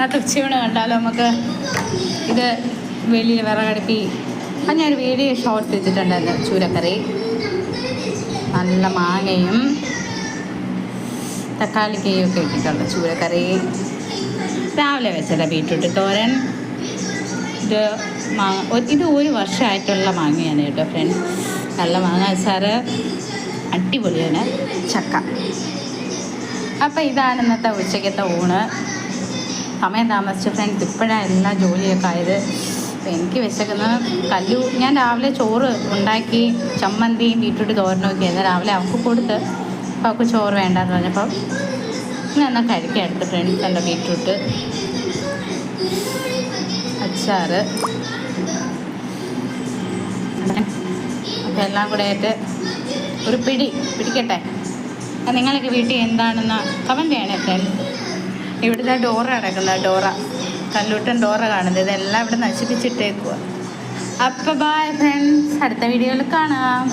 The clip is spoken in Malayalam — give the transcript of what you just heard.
അത് ഉച്ചയൂണ് കണ്ടാലോ നമുക്ക്. ഇത് വെളിയിൽ വിറകടുപ്പി അത് ഞാനൊരു വീഡിയോ ഷോർട്ട് ഇട്ടിട്ടുണ്ടായിരുന്നു. ചൂരക്കറി, നല്ല മാങ്ങയും തക്കാളിക്കയും ഒക്കെ ഇട്ടിട്ടുണ്ട് ചൂരക്കറി. രാവിലെ വെച്ചല്ല ബീറ്റ്റൂട്ട് തോരൻ. ഇത് ഇത് 1 വർഷമായിട്ടുള്ള മാങ്ങയാണ് കേട്ടോ ഫ്രണ്ട്സ്. നല്ല മാങ്ങ അച്ചാറ് അടിപൊളിയാണ്. ചക്ക. അപ്പം ഇതാണ് ഇന്നത്തെ ഉച്ചയ്ക്കത്തെ ഊണ്. സമയം താമസിച്ചു ഫ്രണ്ട്സ്. ഇപ്പോഴാണ് എല്ലാ ജോലിയൊക്കെ ആയത്. അപ്പം എനിക്ക് വിശക്കുന്ന ഞാൻ രാവിലെ ചോറ് ഉണ്ടാക്കി ചമ്മന്തിയും ബീറ്റ്റൂട്ട് തോരനും ഒക്കെ ആയിരുന്നു. രാവിലെ അവൾക്ക് കൊടുത്ത് അപ്പോൾ അവൾക്ക് ചോറ് വേണ്ടെന്ന് പറഞ്ഞപ്പോൾ ഞാൻ എന്നാൽ കഴിക്കാൻ എടുത്ത് ഫ്രണ്ട്സ്. എൻ്റെ ബീറ്റ്റൂട്ട് അച്ചാറ് അപ്പം എല്ലാം കൂടെ ആയിട്ട് ഒരു പിടിക്കട്ടെ. നിങ്ങളൊക്കെ വീട്ടിൽ എന്താണെന്ന് കമൻറ്റ് ചെയ്യണേ ഫ്രണ്ട്സ്. ഇവിടുത്തെ ഡോറ കിടക്കുന്നത്, കല്ലൂട്ടൻ ഡോറ കാണുന്നത്, ഇതെല്ലാം ഇവിടെ നശിപ്പിച്ചിട്ടേക്കുക. അപ്പോൾ ബൈ ഫ്രണ്ട്സ്, അടുത്ത വീഡിയോയിൽ കാണാം.